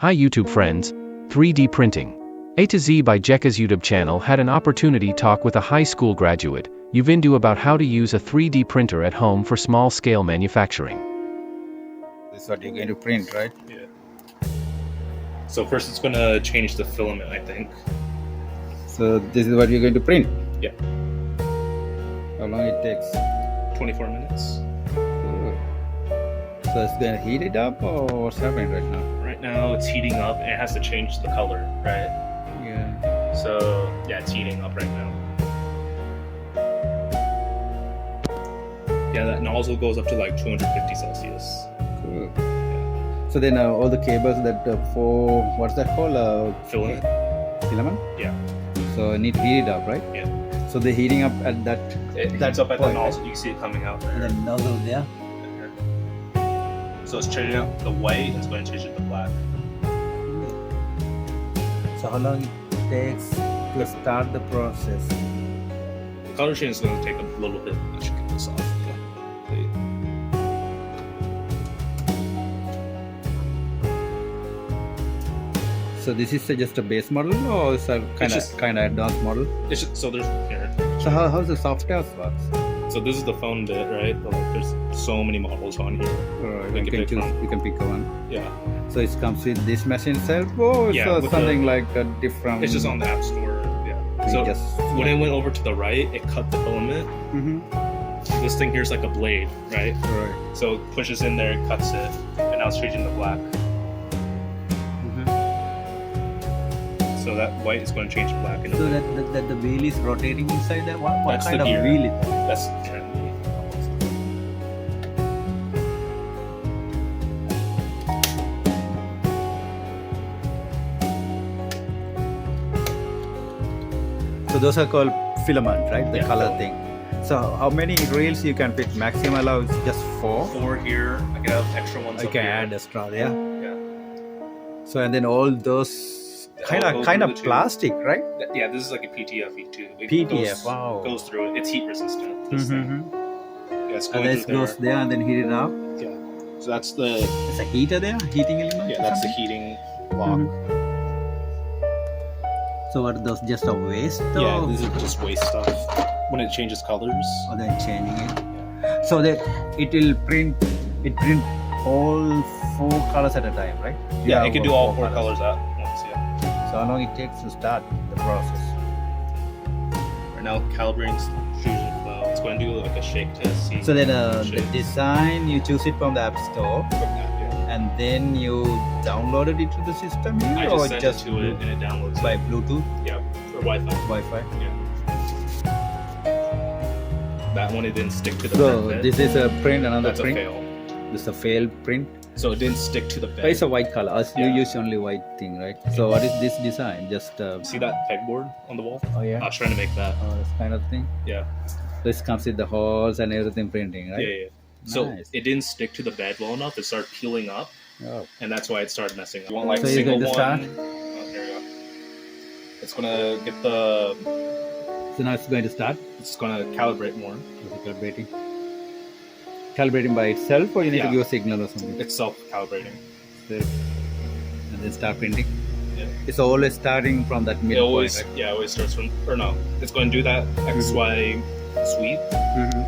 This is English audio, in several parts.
Hi YouTube friends, 3D printing. A to Z by Jeka's YouTube channel had an opportunity talk with a high school graduate, Yuvindu, about how to use a 3D printer at home for small scale manufacturing. This is what you're going to print, right? Yeah. So first it's going to change the filament, I think. So this is what you're going to print? Yeah. How long it takes? 24 minutes. Cool. So it's going to heat it up, or what's happening right now? Right now it's heating up and it has to change the color, right? Yeah. So yeah, it's heating up right now. Yeah, that nozzle goes up to like 250 Celsius. Cool. So then all the cables that for, what's that called? Filament? Filament? Yeah. So need to heat it up, right? Yeah. So they're heating up at that. It heats up at the nozzle. You can see it coming out there. And then nozzle there. So it's changing up the white and it's going to change it to black. So how long it takes to start the process? The color change is going to take a little bit. I should get this off. Wait. So this is just a base model, or is a kind of advanced model? It's just, so there's here. So how's the software works? So this is the phone bit, right? But like, there's so many models on here. You can choose. You can pick one. Yeah. So it comes with this machine itself, or Yeah, it's with something like a different. It's just on the App Store. Yeah. So when it went over to the right, it cut the filament. Mm-hmm. This thing here is like a blade, right? Right. So it pushes in there, it cuts it, and now it's changing to black. So that white is going to change to black. So that the wheel is rotating inside that. What That's kind the of gear. wheel is that? That's trendy. So those are called filament, right? The Yeah, color filament. thing. So how many reels you can fit? Maximum allows just 4. 4 here. I can have extra ones. You up can here. add extra there. Yeah. So and then all those kind All of those two. plastic, right? Yeah, this is like a PTFE too. It PTF, wow. Goes through it. It's heat resistant. This thing. Yeah, it's And going this through goes there and then heat it up. Yeah. So that's the There's a heater there, heating element. yeah, or that's the something? heating block. So what are those? Just a waste? Yeah, or- this is just waste stuff. When it changes colors. Or then changing it. So that it will print all 4 colors at a time, right? Yeah, it can do all 4 colours. colors at once. Yeah. So how long it takes to start the process? Right now, calibrating Fusion Flow. It's going to do like a shake test. See So then the shakes. design, you choose it from the App Store Yeah. and then you download it into the system here, I or just sent it to it and it downloads by it. Bluetooth, Yeah, or Wi-Fi. Wi-Fi. Yeah. That one, it didn't stick to the So bed. this is a print, another That's print. a fail. This is a failed print. So it didn't stick to the bed. It's a white color. You Yeah. use only white thing, right? So what is this design? Just See that pegboard on the wall? oh yeah, I was trying to make that. this kind of thing. Yeah. This comes with the holes and everything printing, right? Yeah. So Nice. it didn't stick to the bed well enough. It started peeling up, Oh. and that's why it started messing up. You want like So you're single going to one? start? Oh, here we go. It's gonna get the. So now it's going to start. It's gonna calibrate more. Calibrating. Calibrating by itself, or you need to Yeah. give a signal or something. It's self-calibrating. And then start printing. Yeah. It's always starting from that It midpoint. always, Right? yeah, it always starts from, or no, it's going to do that XY sweep.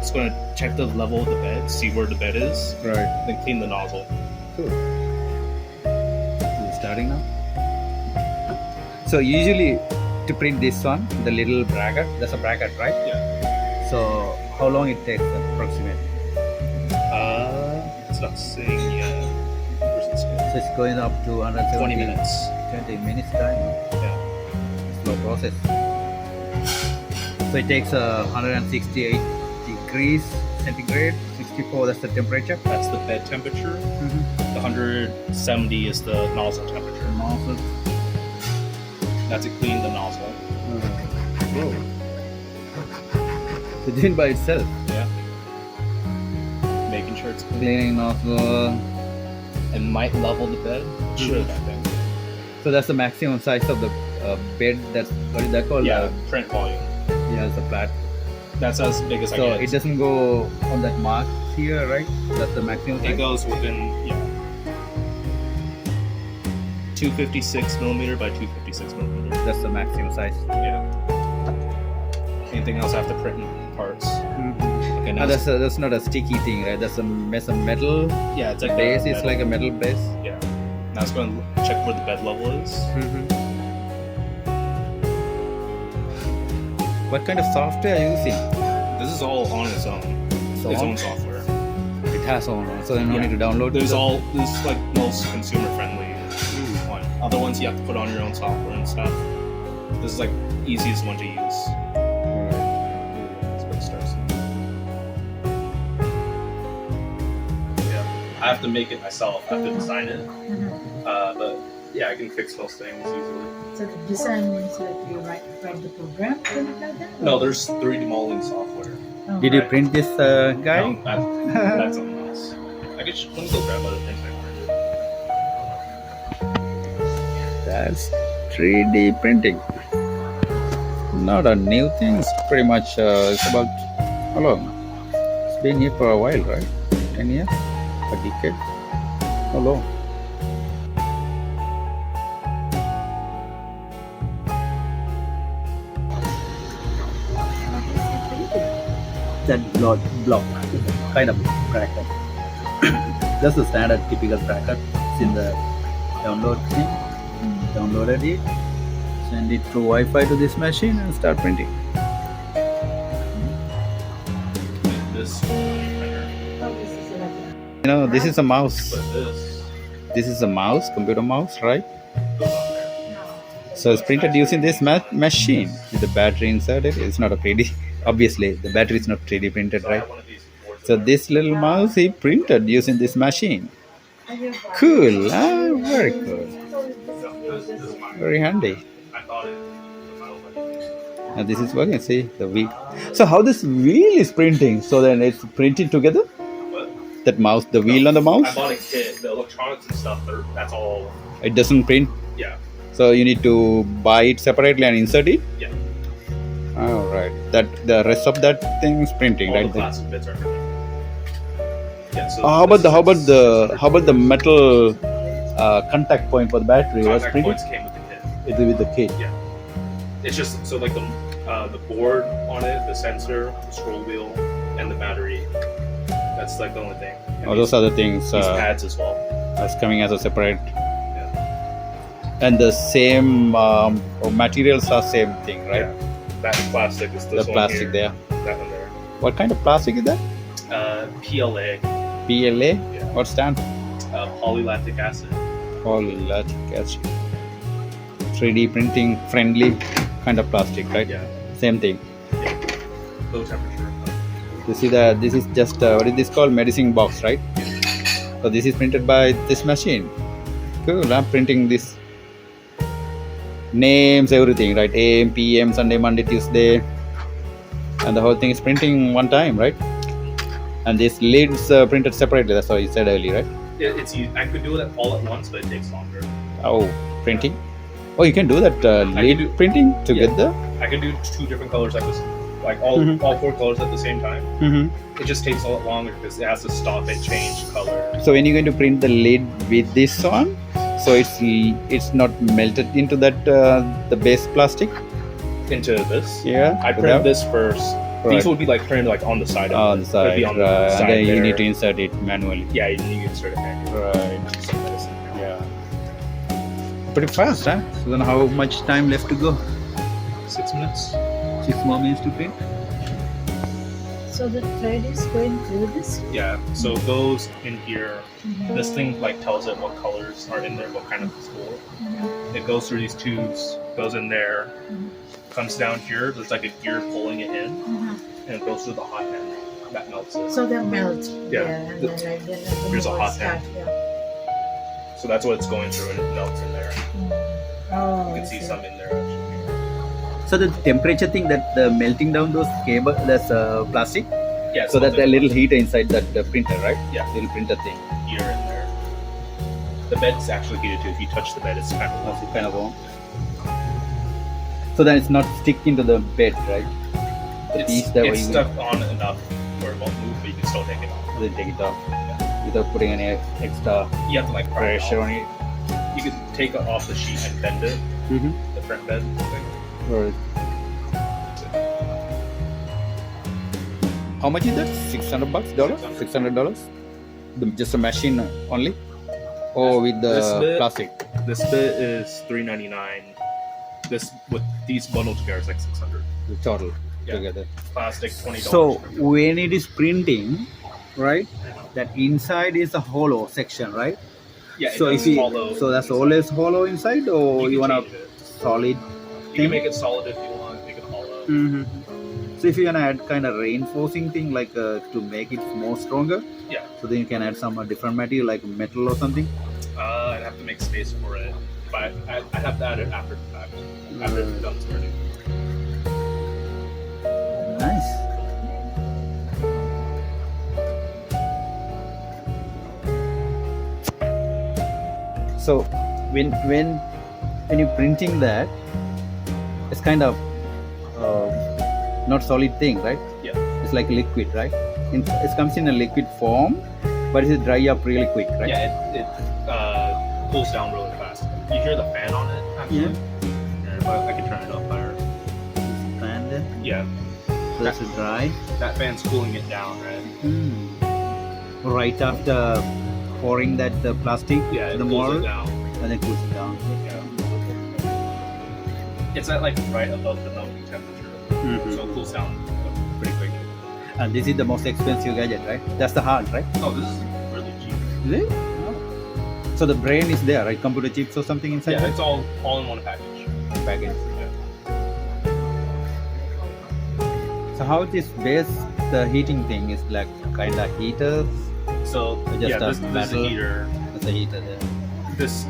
It's going to check the level of the bed, see where the bed is, Right. then clean the nozzle. Cool. Is it starting now? So usually to print this one, the little bracket, that's a bracket, right? Yeah. So how long it takes approximately? It's not saying yet. Where's it saying? So it's going up to 170. 20 minutes. 20 minutes time. Yeah. Slow process. So it takes 168 degrees centigrade, 64 that's the temperature. That's the bed temperature. The 170 is the nozzle temperature. Nozzle. That's to clean the nozzle. Whoa. So doing by itself. Yeah. Making sure it's clean. Cleaning nozzle. And might level the bed. Should, I think. So that's the maximum size of the bed. That's what is that called? Yeah, print volume. Yeah, it's a flat. That's as big as I So get. it doesn't go on that mark here, right? That's the maximum It size. goes within, yeah. 256 millimeter by 256 millimeter. That's the maximum size. Yeah. Anything else I have to print in parts? Okay, now That's not a sticky thing, right? That's some metal. yeah, it's like Base a is metal. like a metal base. Yeah. Now it's going to check where the bed level is. What kind of software are you using? This is all on its own. Its own software. It has own, so then no Yeah. need to download. This is like most consumer friendly one. Other ones you have to put on your own software and stuff. This is like easiest one to use. That's where it starts. Yeah, I have to make it myself. I have to design it. But yeah, I can fix most things easily. So the design means like you write the program, something like that? No, there's 3D modeling software. Oh. Did you print this guy? No, that's something else. I could let me go grab other things I printed. That's 3D printing. Not a new thing. It's pretty much it's about how long? It's been here for a while, right? 10 years? A decade? How long? That block kind of bracket. That's the standard typical bracket. It's in the download thing. Downloaded it, send it through Wi-Fi to this machine and start printing. This printer. Oh, this is like You know, this is a mouse. But this This is a mouse, computer mouse, right? goes on there. So it's printed using this machine with the battery inserted. It's not a 3D. Obviously, the battery is not 3D printed, So I right? have one of these boards So there. this little mouse he printed using this machine. a- Cool. Very cool. This is mine. Very handy. I thought it was my own. And this is working. See the wheel. So how this wheel is printing? So then it's printed together. But That mouse, the wheel on the I mouse, bought a kit. The electronics and stuff, that's all. it doesn't print. Yeah. So you need to buy it separately and insert it. Yeah. All right. That the rest of that thing is printing, All right? the plastic bits are printing. Yeah. So How about this is how about the metal contact point for the battery? Was contact printed points came with the kit. it with the kit. It's just so like the board on it, the sensor, the scroll wheel, and the battery. That's like the only thing. And All those other things these pads as well. that's coming as a separate. And the same materials are same thing, right? Yeah. That plastic is The this one plastic here, there. that one there. What kind of plastic is that? PLA, PLA? Yeah. What stand? polylactic acid. Polylactic acid. 3D printing friendly kind of plastic, right? Yeah. Same thing. Low temperature. You see that this is just what is this called? Medicine box, right? So this is printed by this machine. Cool. I'm printing this names, everything, right? AM, PM, Sunday, Monday, Tuesday, and the whole thing is printing one time, right? And this lids printed separately. That's what you said earlier, right? It's easy. I could do it all at once, but it takes longer. Oh, printing. Oh, you can do that lid do- printing together. I can do 2 different colors at this, like all Mhm. all 4 colors at the same time. Mm-hmm. It just takes a lot longer because it has to stop and change color. So when you're going to print the lid with this one, so it's not melted into that the base plastic. Into this, Yeah. I print this first. Right. These would be like printed like on the side. on the It'd side, be on the right. side And then you there. need to insert it manually. Yeah, you need to insert it manually. Right. Some medicine. Yeah. Pretty fast, huh? So then how much time left to go? 6 minutes. 6 more minutes to print. So the thread is going through this? Yeah. So it goes in here. Mhm. This thing like tells it what colors are in there, what kind of spool. Mhm. It goes through these tubes, goes in there, Mhm. comes down here. There's like a gear pulling it in, Mhm. and it goes through the hot end that melts it. So that melts. Yeah. And then like then the Here's a more hot start, end. yeah. So that's what it's going through, and it melts in there. Oh, You can I see see. some in there actually. So the temperature thing that melting down those cable, that's plastic. Yeah. So that the little heater inside that printer, right? Yeah. Little printer thing. gear in there. The bed's actually heated too. If you touch the bed, it's kind of That's kind of warm. So then it's not sticking to the bed, right? The piece that it's you stuck on enough where it won't move, but you can still take it off. then take it off without putting any extra You have to like pry it pressure off. on it. You you could take it off the sheet and bend it, Mm-hmm. the front bend thing. Right. How much is that? $600? $600? Just a machine only? Or with This the bit- plastic? This bit is $399. This with these bundled together is like 600. The total Yeah. together. Plastic $20. So when it is printing, right? That inside is a hollow section, right? yeah, it So does if you, hollow so that's inside. always hollow inside, or you can wanna change it. solid? You thing? can make it solid if you want. Make it hollow. Mm-hmm. So if you wanna add kind of reinforcing thing like to make it more stronger, Yeah. so then you can add some different material like metal or something. I'd have to make space for it, but I'd have to add it after the fact. After it's done turning. Nice. So when you're printing that, it's kind of not solid thing, right? Yeah. It's like liquid, right? It comes in a liquid form, but it dry up really quick, right? Yeah, it cools down really fast. You hear the fan on it, actually? Yeah, but I can turn it up higher. And then, Yeah, so that's dry. that fan's cooling it down, right? Right after pouring that plastic, Yeah, it the cools mold, it down. and then cools it down. Yeah. It's at like right above the melting temperature, so it cools down pretty quick. And this is the most expensive gadget, right? That's the heart, right? Oh, this is really cheap. Is it? So the brain is there, right? Computer chips or something inside Yeah, that it's all in one package. package. Yeah. So how this base, the heating thing is like kind of heaters. So Just yeah, a this is a metal. heater. That's a heater there. This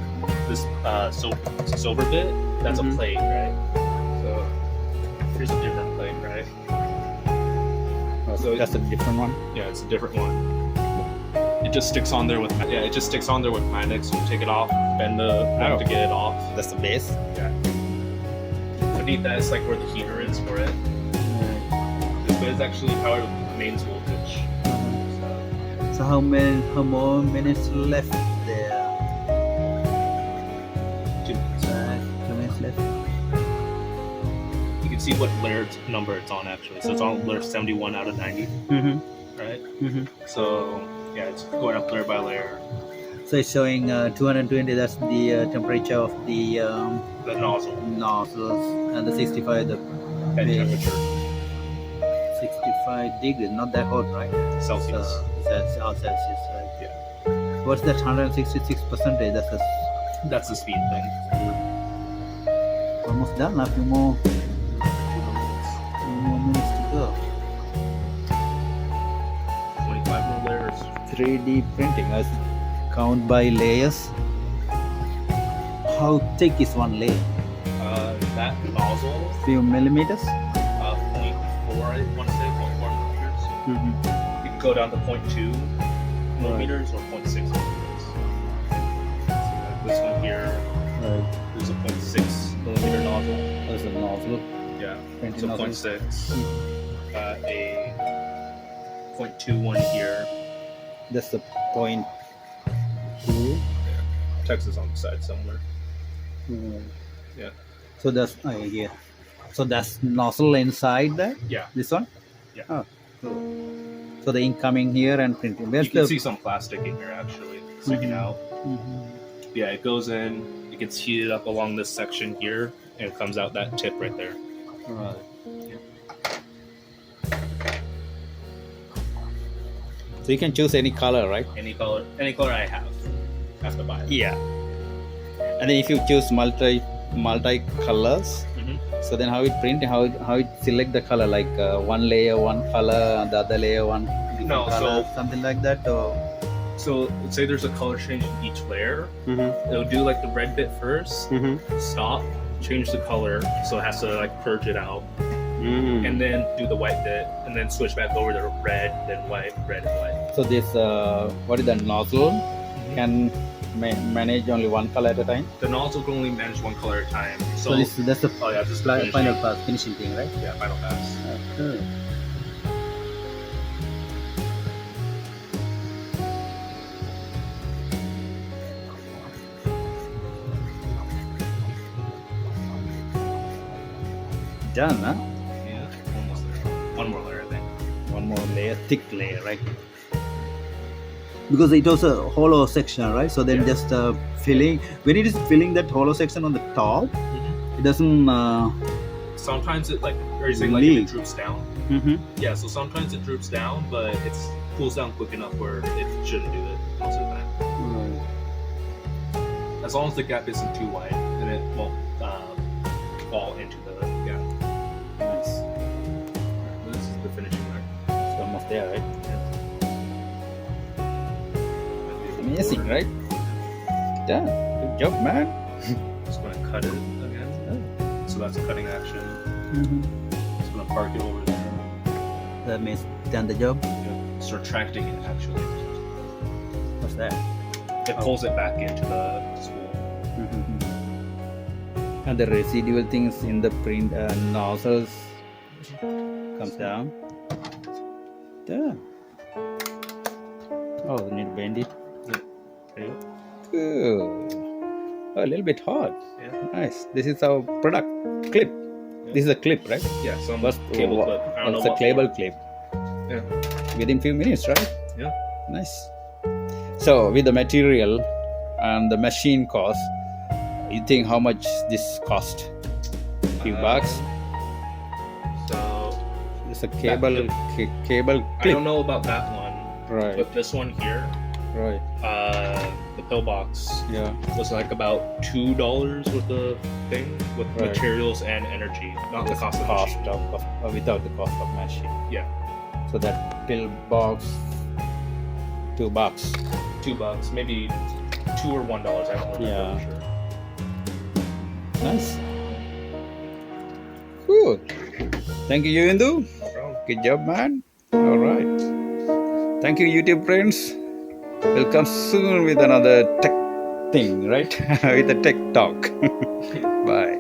silver bit, that's Mhm. a plate, right? So here's a different plate, right? Oh, So that's a different one. Yeah, it's a different one. It just sticks on there with magnets. You take it off, bend the nut to get it off. That's the base. Underneath that is like where the heater is for it. But it's actually powered with mains voltage. So how more minutes left there? 2 minutes. 2 minutes left. You can see what layer number it's on actually. So it's on layer 71 out of 90, Mm-hmm. right? Mm-hmm. So yeah, it's going up layer by layer. So it's showing 220. That's the temperature of the The nozzle nozzles, and the 65 the head base. temperature, 65 degrees. Not that hot, right? Celsius. So that's all Celsius, right? What's that 166%? That's the speed thing. Almost done. A few more minutes to go. 25 more layers. 3D printing. Let's count by layers. How thick is one layer? That nozzle, Few millimeters. 0.4, I want to say 0.4 millimeters. Mm-hmm. You can go down to 0.2 millimeters or 0.6 millimeters. So like this one here, Right. there's a 0.6 millimeter nozzle. That's a nozzle. Yeah, Printing so nozzle. 0.6. A 0.21 here. That's the point. Text is on the side somewhere. Yeah. So that's here. So that's nozzle inside that. Yeah. This one. Yeah. Oh, cool. So the ink coming here and printing. Where's You can the? see some plastic in here actually sticking out. Mhm. Yeah, it goes in, it gets heated up along this section here, and it comes out that tip right there. Right. So you can choose any color, right? Any color I have to buy it. Yeah. And then if you choose multi colors, Mhm. so then how it print, how it select the color, like one layer one color, the other layer one different No, color, so- something like that, or So let's say there's a color change in each layer. It'll do like the red bit first, stop, change the color, so it has to like purge it out, and then do the white bit, and then switch back over to red, then white, red and white. So this what is the nozzle can manage only one color at a time. The nozzle can only manage one color at a time. So So, that's the oh yeah, just finishing. final pass, finishing thing, right? Yeah, final pass. Okay. done, huh? Yeah, almost there. One more layer, I think. One more layer, thick layer, right? Because it was a hollow section, right? So then Yeah. just filling. When it is filling that hollow section on the top, it doesn't. Sometimes it like, are you saying like if it droops down? Yeah, so sometimes it droops down, but it cools down quick enough where it shouldn't do it most of the time. As long as the gap isn't too wide, then it won't fall into the gap. Nice. This is the finishing mark. It's almost there, right? Amazing, right? Done. Good job, man. Just gonna cut it again. So that's a cutting action. Just gonna park it over there. That means done the job. It's retracting it actually. What's that? It pulls it back into the spool. And the residual things in the print nozzles comes down. There. Oh, we need to bend it. There you Good. Oh, a little bit hard. Yeah. Nice. This is our product clip. This is a clip, right? go. Yeah, some What's cable clip. I don't know It's a what cable for. clip. Yeah. Within few minutes, right? Yeah. Nice. So with the material and the machine cost, you think how much this cost? Few bucks. So It's a cable cable I clip. don't know about that one, Right. but this one here, Right. the pillbox Yeah. was like about $2 worth of thing with Right. materials and energy, not the cost of the machine. Without the cost of machine. Yeah, So that pill box, $2. $2, maybe $2 or $1. I don't remember Yeah. for sure. Nice. Good. Thank you, Indu. No problem. Good job, man. All right. Thank you, YouTube friends. We'll come soon with another tech thing, right? With a tech talk. Bye.